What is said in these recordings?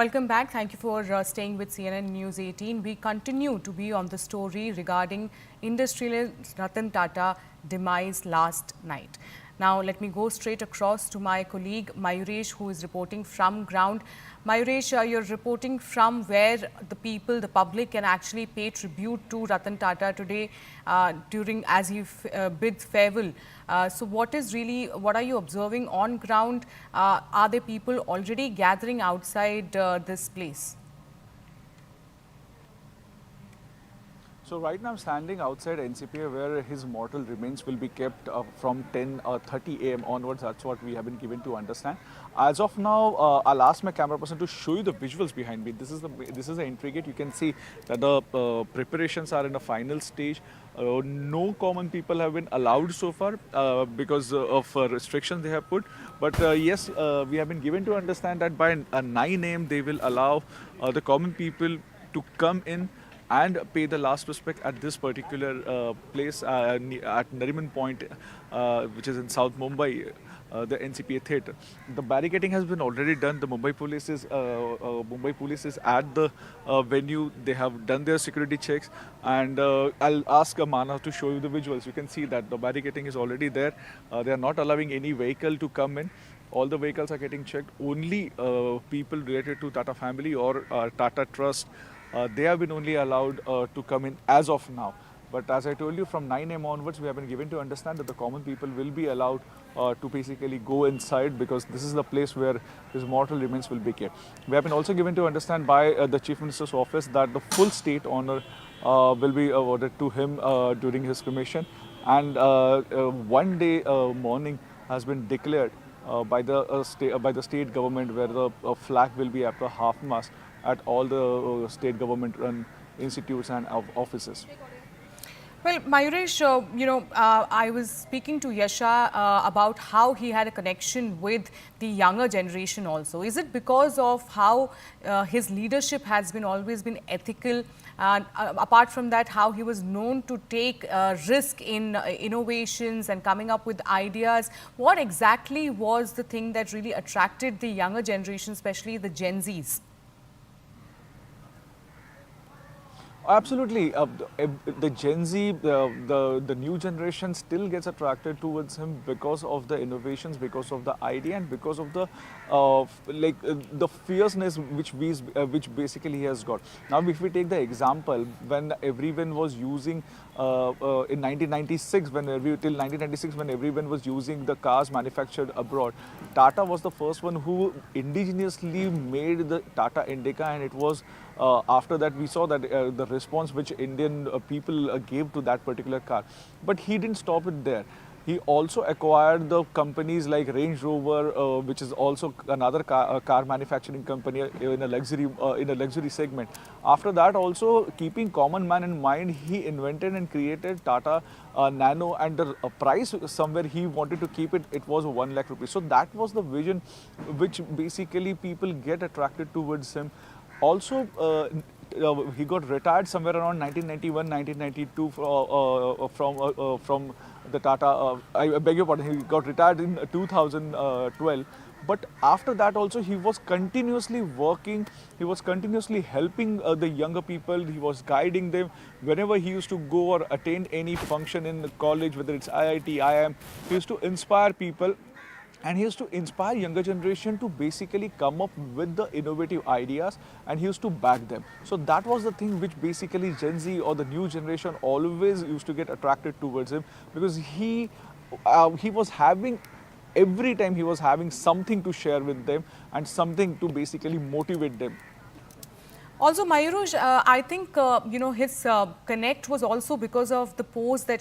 Welcome back. Thank you for staying with CNN News 18. We continue to be on the story regarding industrialist Ratan Tata demise last night. Now, let me go straight across to my colleague Mayuresh, who is reporting from ground. Mayuresh, you're reporting from where the people, the public can actually pay tribute to Ratan Tata today as he bids farewell. So what are you observing on ground? Are there people already gathering outside this place? So right now I'm standing outside NCPA where his mortal remains will be kept from 10:30 a.m. onwards. That's what we have been given to understand. As of now, I'll ask my camera person to show you the visuals behind me. This is the entry gate. You can see that the preparations are in the final stage. No common people have been allowed so far because of restrictions they have put. But yes, we have been given to understand that by 9 a.m. they will allow the common people to come in and pay the last respect at this particular place at Nariman Point, which is in South Mumbai, the NCPA theatre. The barricading has been already done. The Mumbai police is at the venue. They have done their security checks, and I'll ask Mana to show you the visuals. You can see that the barricading is already there. They are not allowing any vehicle to come in. All the vehicles are getting checked. Only people related to Tata family or Tata Trust, they have been only allowed to come in as of now. But as I told you, from 9 a.m. onwards, we have been given to understand that the common people will be allowed to basically go inside because this is the place where his mortal remains will be kept. We have been also given to understand by the Chief Minister's office that the full state honor will be awarded to him during his cremation. And one day morning has been declared by the state government, where the flag will be at the half mast at all the state government run institutes and offices. Well, Mayuresh, I was speaking to Yasha about how he had a connection with the younger generation also. Is it because of how his leadership has always been ethical? Apart from that, how he was known to take risk in innovations and coming up with ideas. What exactly was the thing that really attracted the younger generation, especially the Gen Zs? Absolutely. The Gen Z, the new generation still gets attracted towards him because of the innovations, because of the idea, and because of the the fierceness which basically he has got. Now, if we take the example, when everyone was using in 1996, till 1996, when everyone was using the cars manufactured abroad, Tata was the first one who indigenously made the Tata Indica, and it was after that we saw that the response which Indian people gave to that particular car. But he didn't stop it there. He also acquired the companies like Range Rover, which is also another car manufacturing company in a luxury segment. After that, also keeping common man in mind, he invented and created Tata Nano, and the price somewhere he wanted to keep it. It was 1 lakh rupees. So that was the vision, which basically people get attracted towards him. Also, he got retired somewhere around 1991, 1992 from the Tata. I beg your pardon. He got retired in 2012. But after that also, he was continuously working. He was continuously helping the younger people. He was guiding them whenever he used to go or attend any function in the college, whether it's IIT, IIM. He used to inspire people. And he used to inspire younger generation to basically come up with the innovative ideas, and he used to back them. So that was the thing which basically Gen Z or the new generation always used to get attracted towards him, because he was having, every time he was having something to share with them and something to basically motivate them. Also, Mayuresh, I think, his connect was also because of the posts the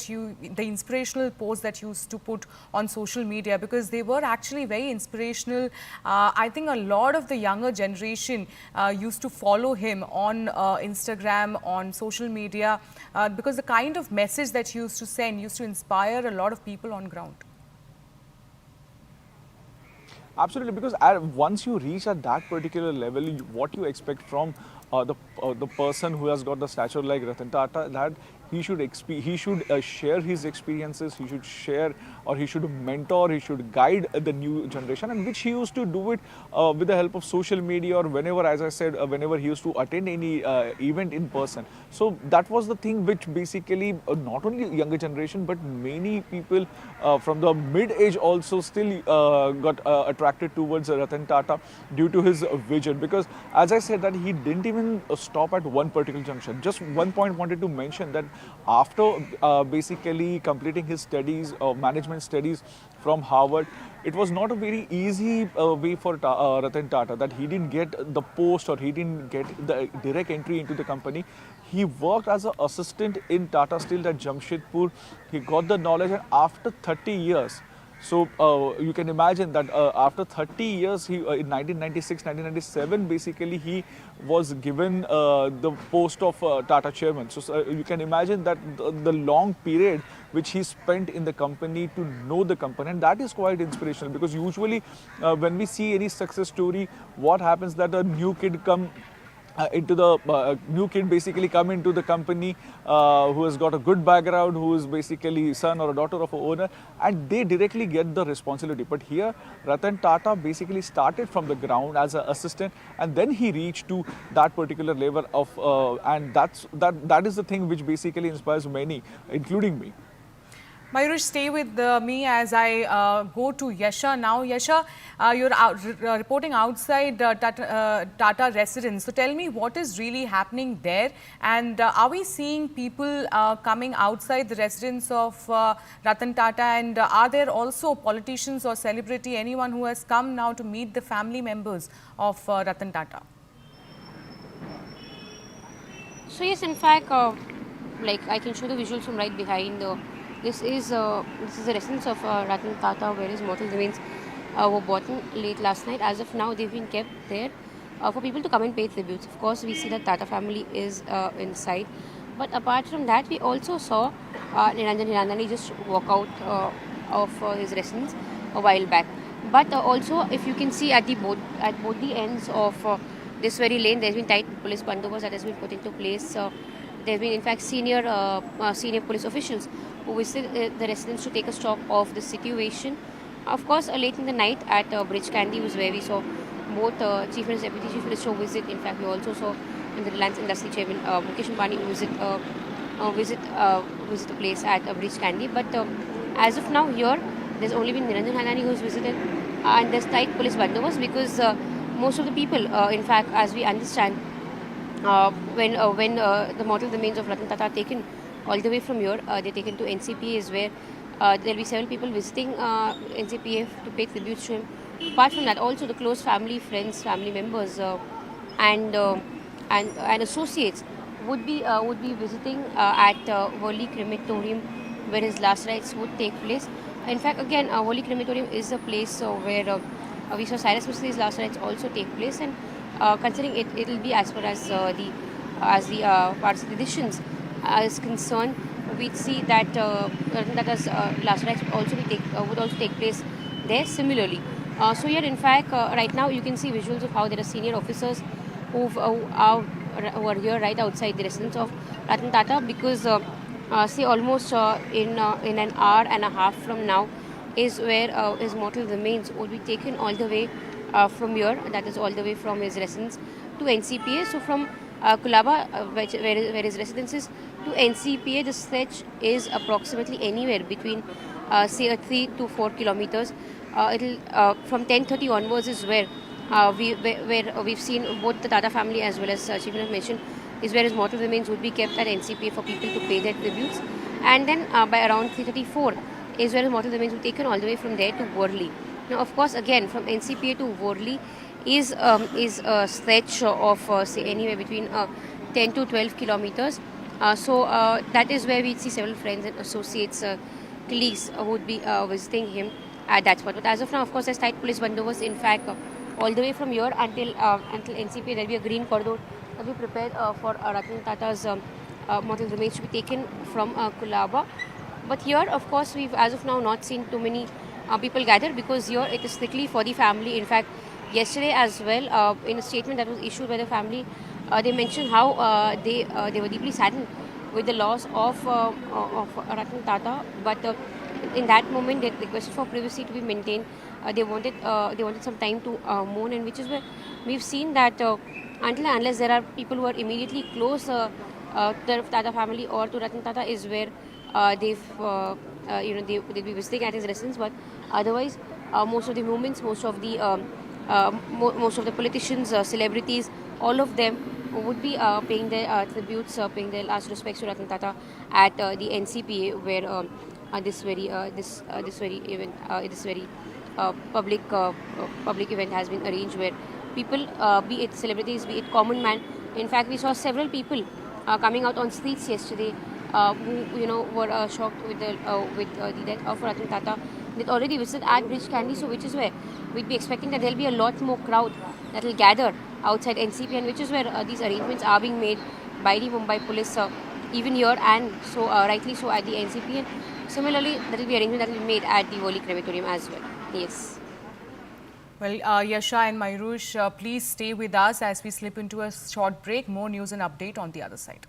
inspirational posts that you used to put on social media, because they were actually very inspirational. I think a lot of the younger generation used to follow him on Instagram, on social media, because the kind of message that he used to send used to inspire a lot of people on ground. Absolutely, because once you reach at that particular level, what you expect from the person who has got the stature like Ratan Tata, that he should share his experiences, he should share, or he should mentor, he should guide the new generation, and which he used to do it with the help of social media, or whenever, as I said, whenever he used to attend any event in person. So that was the thing which basically not only younger generation but many people from the mid age also still got attracted towards Ratan Tata due to his vision. Because as I said, that he didn't even stop at one particular junction. Just one point wanted to mention, that after basically completing his studies, management studies from Harvard, it was not a very easy way for Ratan Tata, that he didn't get the post or he didn't get the direct entry into the company. He worked as an assistant in Tata Steel at Jamshedpur. He got the knowledge, and after 30 years, so you can imagine that after 30 years, he in 1996, 1997, basically he was given the post of Tata chairman. So you can imagine that the long period which he spent in the company to know the company, and that is quite inspirational. Because usually when we see any success story, what happens that a new kid into the new kid basically come into the company who has got a good background, who is basically son or a daughter of a owner, and they directly get the responsibility. But here Ratan Tata basically started from the ground as an assistant, and then he reached to that particular level of and that is the thing which basically inspires many, including me. Mayuresh, stay with me as I go to Yasha now. Yasha, you're reporting outside Tata residence. So tell me what is really happening there, and are we seeing people coming outside the residence of Ratan Tata, and are there also politicians or celebrity, anyone who has come now to meet the family members of Ratan Tata? So yes, in fact, like I can show the visuals from right behind. This is the residence of Ratan Tata, where his mortal remains were bought late last night. As of now, they've been kept there for people to come and pay tributes. Of course, we see that Tata family is inside. But apart from that, we also saw Niranjan just walk out of his residence a while back. But also, if you can see at both the ends of this very lane, there's been tight police bandobast that has been put into place. There have been, in fact, senior police officials who visited the residence to take a stock of the situation. Of course, late in the night at Bridge Candy was where we saw both Chief Minister, Deputy Chief Minister visit. In fact, we also saw the Reliance Industry Chairman Mukesh Ambani visit the place at Bridge Candy. But as of now, here there's only been Niranjan Hanani who's visited, and there's tight police bandobast because most of the people, in fact, as we understand, when the mortal remains of Ratan Tata are taken all the way from here, they're taken to NCPA, is where there'll be several people visiting NCPA to pay tributes to him. Apart from that, also the close family, friends, family members, and associates would be visiting at Worli Crematorium, where his last rites would take place. In fact, again, Worli Crematorium is a place where we saw Cyrus Mistri's last rites also take place, and considering it will be as per as the parts traditions is concerned, we'd see that Tata's last rites would also take place there similarly. So here, in fact, right now you can see visuals of how there are senior officers who are here right outside the residence of Ratan Tata, because see, almost in an hour and a half from now is where his mortal remains would be taken all the way from here, that is all the way from his residence to NCPA. So from Kulaba, where his residence is, to NCPA, the stretch is approximately anywhere between say 3 to 4 kilometers. It'll from 10:30 onwards is where we've seen both the Tata family as well as Chief Minister mentioned, is where his mortal remains would be kept at NCPA for people to pay their tributes, and then by around 3:34 is where his mortal remains will be taken all the way from there to Worli. Now, of course, again from NCPA to Worli is a stretch of say anywhere between 10 to 12 kilometers. So that is where we see several friends and associates, colleagues who would be visiting him at that spot. But as of now, of course, there's tight police bandobast. In fact, all the way from here until NCPA, there will be a green corridor that will be prepared for Ratan Tata's mortal remains to be taken from Kulaba. But here, of course, we've as of now not seen too many people gather, because here it is strictly for the family. In fact, yesterday as well, in a statement that was issued by the family, they mentioned how they were deeply saddened with the loss of Ratan Tata, but in that moment they requested for privacy to be maintained. They wanted some time to mourn, and which is where we've seen that until and unless there are people who are immediately close to the Tata family or to Ratan Tata is where they'll be visiting at his residence. But otherwise, most of the movements, most of the politicians, celebrities, all of them would be paying their tributes, paying their last respects to Ratan Tata at the NCPA, where this very event, this very public event has been arranged, where people, be it celebrities, be it common man. In fact, we saw several people coming out on streets yesterday, who were shocked with the death of Ratan Tata. They already visited at Bridge Candy, so which is where we'd be expecting that there'll be a lot more crowd that will gather outside NCP, and which is where these arrangements are being made by the Mumbai police, even here, and so rightly so at the NCP. And similarly, that will be arrangement that will be made at the Worli crematorium as well. Yes. Well, Yasha and Mayurush, please stay with us as we slip into a short break. More news and update on the other side.